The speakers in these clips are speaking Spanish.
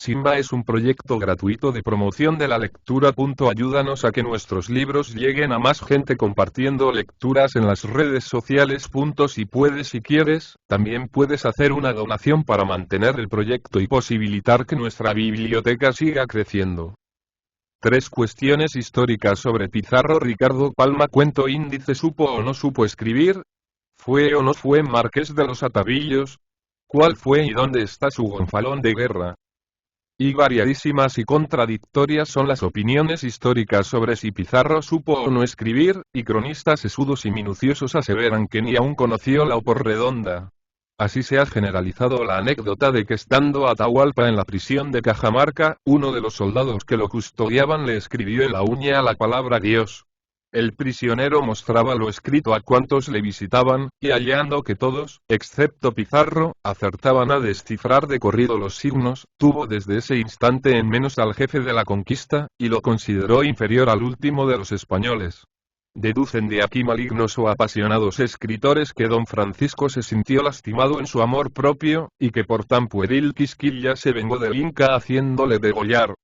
Simba es un proyecto gratuito de promoción de la lectura. Ayúdanos a que nuestros libros lleguen a más gente compartiendo lecturas en las redes sociales. Si quieres, también puedes hacer una donación para mantener el proyecto y posibilitar que nuestra biblioteca siga creciendo. 3 cuestiones históricas sobre Pizarro. Ricardo Palma. Cuento índice. ¿Supo o no supo escribir? ¿Fue o no fue marqués de los Atavillos? ¿Cuál fue y dónde está su gonfalón de guerra? Y variadísimas y contradictorias son las opiniones históricas sobre si Pizarro supo o no escribir, y cronistas sesudos y minuciosos aseveran que ni aún conoció la Porredonda. Así se ha generalizado la anécdota de que estando Atahualpa en la prisión de Cajamarca, uno de los soldados que lo custodiaban le escribió en la uña la palabra Dios. El prisionero mostraba lo escrito a cuantos le visitaban, y hallando que todos, excepto Pizarro, acertaban a descifrar de corrido los signos, tuvo desde ese instante en menos al jefe de la conquista, y lo consideró inferior al último de los españoles. Deducen de aquí malignos o apasionados escritores que don Francisco se sintió lastimado en su amor propio, y que por tan pueril quisquilla se vengó del Inca haciéndole degollar.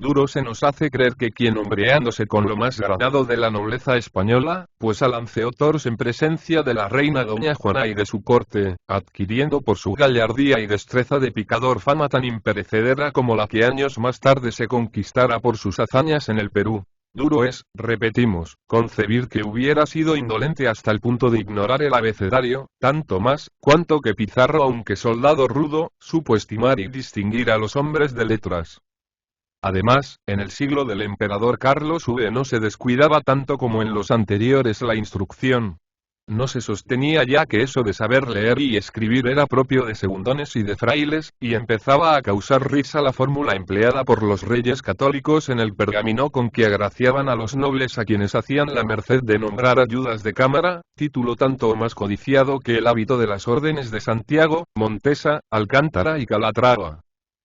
Duro se nos hace creer que quien hombreándose con lo más granado de la nobleza española, pues alanceó toros en presencia de la reina doña Juana y de su corte, adquiriendo por su gallardía y destreza de picador fama tan imperecedera como la que años más tarde se conquistara por sus hazañas en el Perú. Duro es, repetimos, concebir que hubiera sido indolente hasta el punto de ignorar el abecedario, tanto más, cuanto que Pizarro, aunque soldado rudo, supo estimar y distinguir a los hombres de letras. Además, en el siglo del emperador Carlos V no se descuidaba tanto como en los anteriores la instrucción. No se sostenía ya que eso de saber leer y escribir era propio de segundones y de frailes, y empezaba a causar risa la fórmula empleada por los reyes católicos en el pergamino con que agraciaban a los nobles a quienes hacían la merced de nombrar ayudas de cámara, título tanto o más codiciado que el hábito de las órdenes de Santiago, Montesa, Alcántara y Calatrava.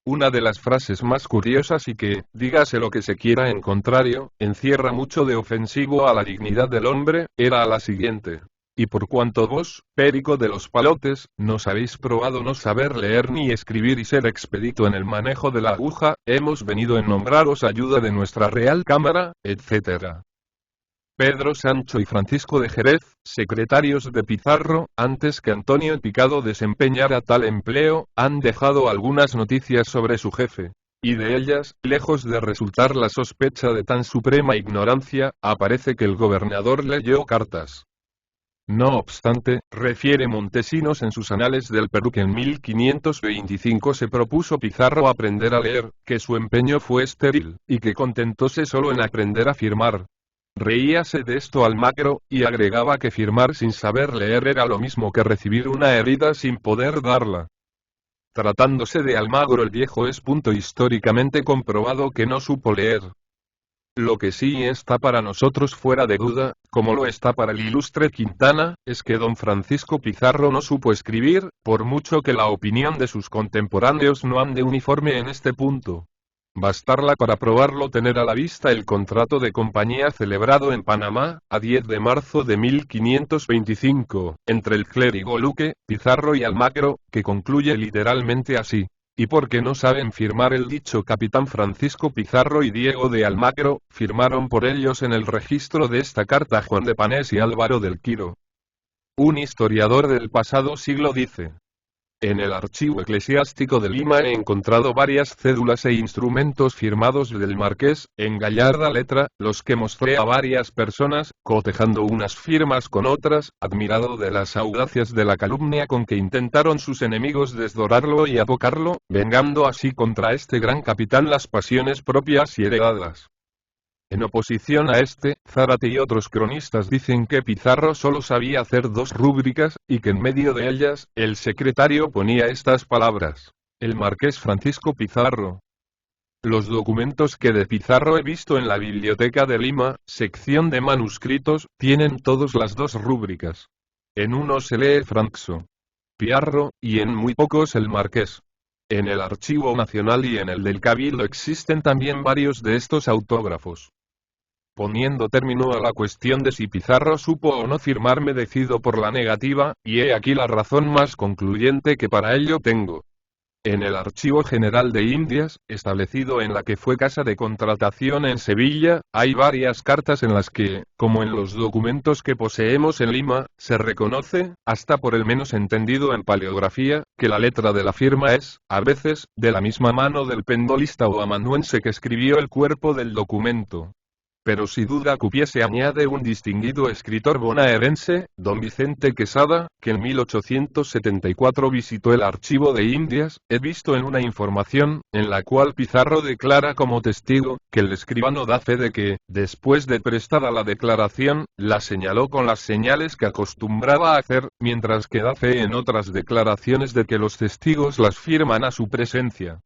Una de las frases más curiosas y que, dígase lo que se quiera en contrario, encierra mucho de ofensivo a la dignidad del hombre, era la siguiente. Y por cuanto vos, Perico de los Palotes, nos habéis probado no saber leer ni escribir y ser expedito en el manejo de la aguja, hemos venido en nombraros ayuda de nuestra Real Cámara, etc. Pedro Sancho y Francisco de Jerez, secretarios de Pizarro, antes que Antonio Picado desempeñara tal empleo, han dejado algunas noticias sobre su jefe. Y de ellas, lejos de resultar la sospecha de tan suprema ignorancia, aparece que el gobernador leyó cartas. No obstante, refiere Montesinos en sus Anales del Perú que en 1525 se propuso Pizarro aprender a leer, que su empeño fue estéril, y que contentóse solo en aprender a firmar. Reíase de esto Almagro, y agregaba que firmar sin saber leer era lo mismo que recibir una herida sin poder darla. Tratándose de Almagro el Viejo es históricamente comprobado que no supo leer. Lo que sí está para nosotros fuera de duda, como lo está para el ilustre Quintana, es que don Francisco Pizarro no supo escribir, por mucho que la opinión de sus contemporáneos no ande uniforme en este punto. Bastarla para probarlo tener a la vista el contrato de compañía celebrado en Panamá, a 10 de marzo de 1525, entre el clérigo Luque, Pizarro y Almagro, que concluye literalmente así. Y porque no saben firmar el dicho capitán Francisco Pizarro y Diego de Almagro, firmaron por ellos en el registro de esta carta Juan de Panés y Álvaro del Quiro. Un historiador del pasado siglo dice: en el archivo eclesiástico de Lima he encontrado varias cédulas e instrumentos firmados del marqués, en gallarda letra, los que mostré a varias personas, cotejando unas firmas con otras, admirado de las audacias de la calumnia con que intentaron sus enemigos desdorarlo y apocarlo, vengando así contra este gran capitán las pasiones propias y heredadas. En oposición a este, Zárate y otros cronistas dicen que Pizarro solo sabía hacer 2 rúbricas, y que en medio de ellas, el secretario ponía estas palabras: el marqués Francisco Pizarro. Los documentos que de Pizarro he visto en la Biblioteca de Lima, sección de manuscritos, tienen todos las 2 rúbricas. En uno se lee Franxo Piarro, y en muy pocos el marqués. En el Archivo Nacional y en el del Cabildo existen también varios de estos autógrafos. Poniendo término a la cuestión de si Pizarro supo o no firmar, me decido por la negativa, y he aquí la razón más concluyente que para ello tengo. En el Archivo General de Indias, establecido en la que fue casa de contratación en Sevilla, hay varias cartas en las que, como en los documentos que poseemos en Lima, se reconoce, hasta por el menos entendido en paleografía, que la letra de la firma es, a veces, de la misma mano del pendolista o amanuense que escribió el cuerpo del documento. Pero si duda cupiese, añade un distinguido escritor bonaerense, don Vicente Quesada, que en 1874 visitó el Archivo de Indias, he visto en una información, en la cual Pizarro declara como testigo, que el escribano da fe de que, después de prestada la declaración, la señaló con las señales que acostumbraba a hacer, mientras que da fe en otras declaraciones de que los testigos las firman a su presencia.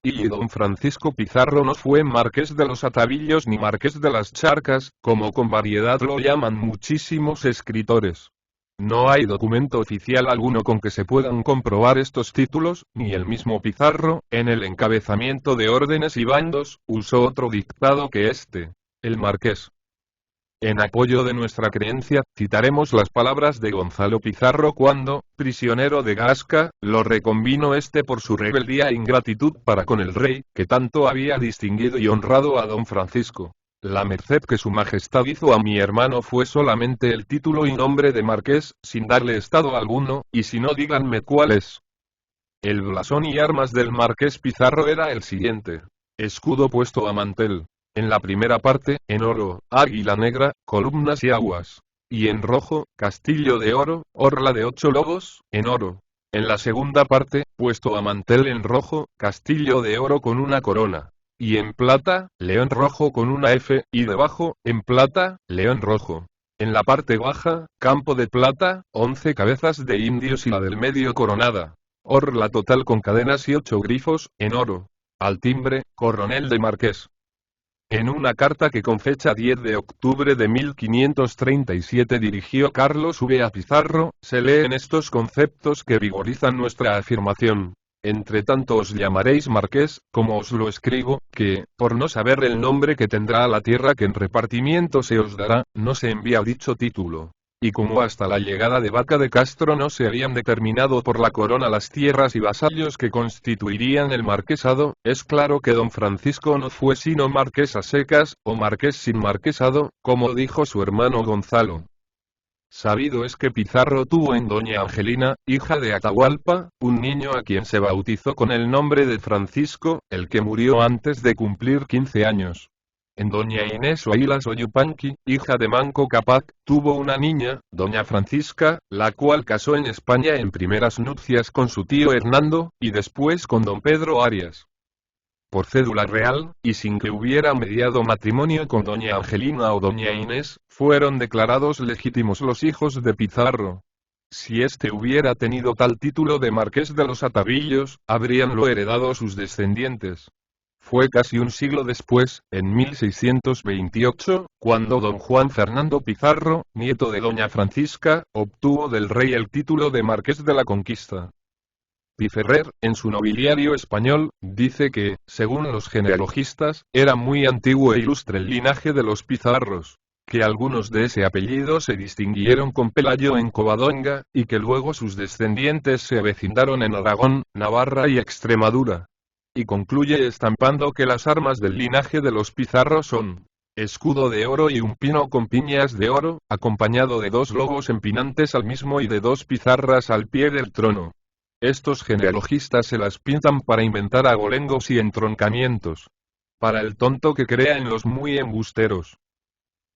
Y don Francisco Pizarro no fue marqués de los Atavillos ni marqués de las Charcas, como con variedad lo llaman muchísimos escritores. No hay documento oficial alguno con que se puedan comprobar estos títulos, ni el mismo Pizarro, en el encabezamiento de órdenes y bandos, usó otro dictado que este, el marqués. En apoyo de nuestra creencia, citaremos las palabras de Gonzalo Pizarro cuando, prisionero de Gasca, lo reconvino este por su rebeldía e ingratitud para con el rey, que tanto había distinguido y honrado a don Francisco. La merced que su majestad hizo a mi hermano fue solamente el título y nombre de marqués, sin darle estado alguno, y si no díganme cuál es. El blasón y armas del marqués Pizarro era el siguiente. Escudo puesto a mantel. En la primera parte, en oro, águila negra, columnas y aguas. Y en rojo, castillo de oro, orla de 8 lobos, en oro. En la segunda parte, puesto a mantel en rojo, castillo de oro con una corona. Y en plata, león rojo con una F, y debajo, en plata, león rojo. En la parte baja, campo de plata, 11 cabezas de indios y la del medio coronada. Orla total con cadenas y 8 grifos, en oro. Al timbre, coronel de marqués. En una carta que con fecha 10 de octubre de 1537 dirigió Carlos V a Pizarro, se leen estos conceptos que vigorizan nuestra afirmación. Entre tanto os llamaréis marqués, como os lo escribo, que, por no saber el nombre que tendrá la tierra que en repartimiento se os dará, no se envía dicho título. Y como hasta la llegada de Vaca de Castro no se habían determinado por la corona las tierras y vasallos que constituirían el marquesado, es claro que don Francisco no fue sino marqués a secas, o marqués sin marquesado, como dijo su hermano Gonzalo. Sabido es que Pizarro tuvo en doña Angelina, hija de Atahualpa, un niño a quien se bautizó con el nombre de Francisco, el que murió antes de cumplir 15 años. En doña Inés Oilas Oyupanqui, hija de Manco Cápac, tuvo una niña, doña Francisca, la cual casó en España en primeras nupcias con su tío Hernando, y después con don Pedro Arias. Por cédula real, y sin que hubiera mediado matrimonio con doña Angelina o doña Inés, fueron declarados legítimos los hijos de Pizarro. Si éste hubiera tenido tal título de marqués de los Atavillos, habríanlo heredado sus descendientes. Fue casi un siglo después, en 1628, cuando don Juan Fernando Pizarro, nieto de doña Francisca, obtuvo del rey el título de marqués de la Conquista. Piferrer, en su nobiliario español, dice que, según los genealogistas, era muy antiguo e ilustre el linaje de los Pizarros, que algunos de ese apellido se distinguieron con Pelayo en Covadonga, y que luego sus descendientes se avecindaron en Aragón, Navarra y Extremadura. Y concluye estampando que las armas del linaje de los Pizarro son escudo de oro y un pino con piñas de oro, acompañado de 2 lobos empinantes al mismo y de 2 pizarras al pie del trono. Estos genealogistas se las pintan para inventar abolengos y entroncamientos. Para el tonto que crea en los muy embusteros.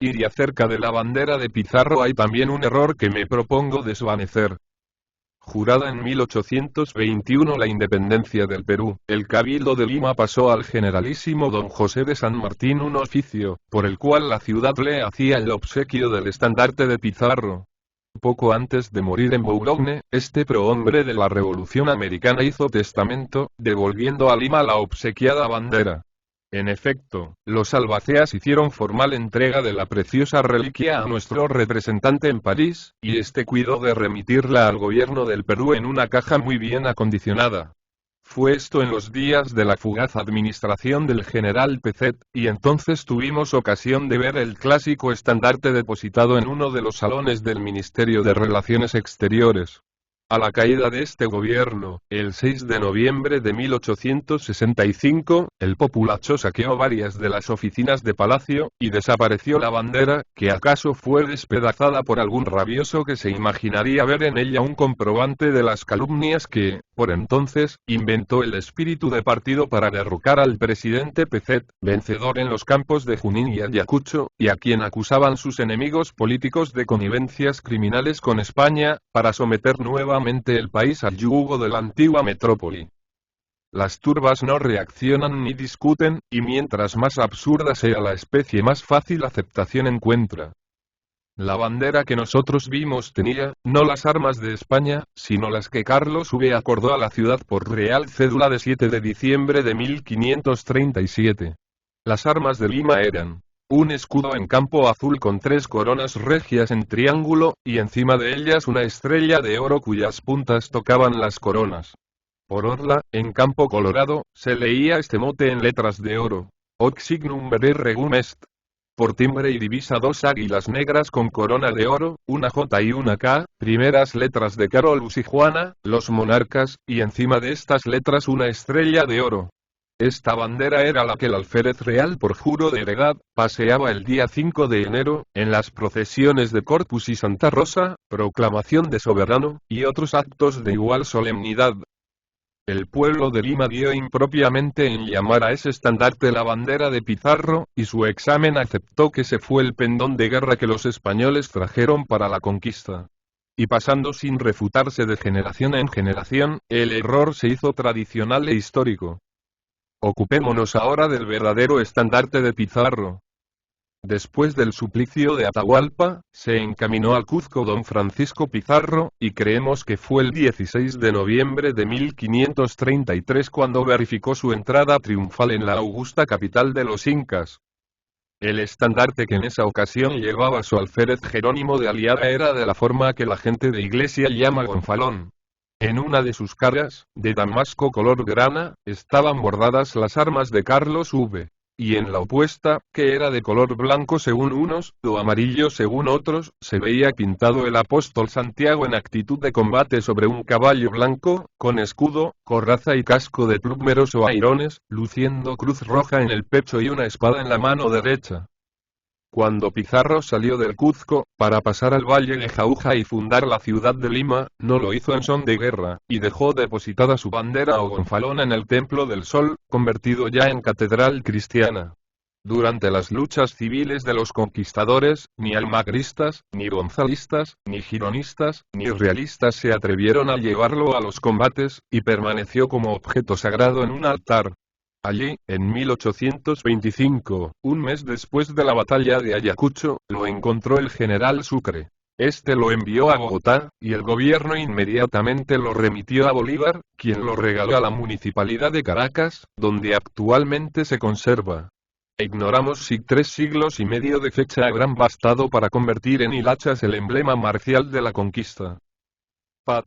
Y acerca de la bandera de Pizarro hay también un error que me propongo desvanecer. Jurada en 1821 la independencia del Perú, el Cabildo de Lima pasó al generalísimo don José de San Martín un oficio, por el cual la ciudad le hacía el obsequio del estandarte de Pizarro. Poco antes de morir en Boulogne, este prohombre de la Revolución Americana hizo testamento, devolviendo a Lima la obsequiada bandera. En efecto, los albaceas hicieron formal entrega de la preciosa reliquia a nuestro representante en París, y este cuidó de remitirla al gobierno del Perú en una caja muy bien acondicionada. Fue esto en los días de la fugaz administración del general Pezet, y entonces tuvimos ocasión de ver el clásico estandarte depositado en uno de los salones del Ministerio de Relaciones Exteriores. A la caída de este gobierno, el 6 de noviembre de 1865, el populacho saqueó varias de las oficinas de palacio, y desapareció la bandera, que acaso fue despedazada por algún rabioso que se imaginaría ver en ella un comprobante de las calumnias que, por entonces, inventó el espíritu de partido para derrocar al presidente Pezet, vencedor en los campos de Junín y Ayacucho, y a quien acusaban sus enemigos políticos de connivencias criminales con España, para someter nuevamente el país al yugo de la antigua metrópoli. Las turbas no reaccionan ni discuten, y mientras más absurda sea la especie más fácil aceptación encuentra. La bandera que nosotros vimos tenía, no las armas de España, sino las que Carlos V acordó a la ciudad por Real Cédula de 7 de diciembre de 1537. Las armas de Lima eran un escudo en campo azul con 3 coronas regias en triángulo, y encima de ellas una estrella de oro cuyas puntas tocaban las coronas. Por orla, en campo colorado, se leía este mote en letras de oro: Hoc signum vere regum est. Por timbre y divisa 2 águilas negras con corona de oro, una J y una K, primeras letras de Carolus y Juana, los monarcas, y encima de estas letras una estrella de oro. Esta bandera era la que el alférez real por juro de heredad, paseaba el día 5 de enero, en las procesiones de Corpus y Santa Rosa, proclamación de soberano, y otros actos de igual solemnidad. El pueblo de Lima dio impropiamente en llamar a ese estandarte la bandera de Pizarro, y su examen aceptó que se fue el pendón de guerra que los españoles trajeron para la conquista. Y pasando sin refutarse de generación en generación, el error se hizo tradicional e histórico. Ocupémonos ahora del verdadero estandarte de Pizarro. Después del suplicio de Atahualpa, se encaminó al Cuzco don Francisco Pizarro, y creemos que fue el 16 de noviembre de 1533 cuando verificó su entrada triunfal en la augusta capital de los incas. El estandarte que en esa ocasión llevaba su alférez Jerónimo de Aliaga era de la forma que la gente de iglesia llama gonfalón. En una de sus caras, de damasco color grana, estaban bordadas las armas de Carlos V. Y en la opuesta, que era de color blanco según unos, o amarillo según otros, se veía pintado el apóstol Santiago en actitud de combate sobre un caballo blanco, con escudo, coraza y casco de plúmeros o airones, luciendo cruz roja en el pecho y una espada en la mano derecha. Cuando Pizarro salió del Cuzco, para pasar al valle de Jauja y fundar la ciudad de Lima, no lo hizo en son de guerra, y dejó depositada su bandera o gonfalón en el Templo del Sol, convertido ya en catedral cristiana. Durante las luchas civiles de los conquistadores, ni almagristas, ni gonzalistas, ni gironistas, ni realistas se atrevieron a llevarlo a los combates, y permaneció como objeto sagrado en un altar. Allí, en 1825, un mes después de la batalla de Ayacucho, lo encontró el general Sucre. Este lo envió a Bogotá, y el gobierno inmediatamente lo remitió a Bolívar, quien lo regaló a la municipalidad de Caracas, donde actualmente se conserva. Ignoramos si 3 siglos y medio de fecha habrán bastado para convertir en hilachas el emblema marcial de la conquista. Pat.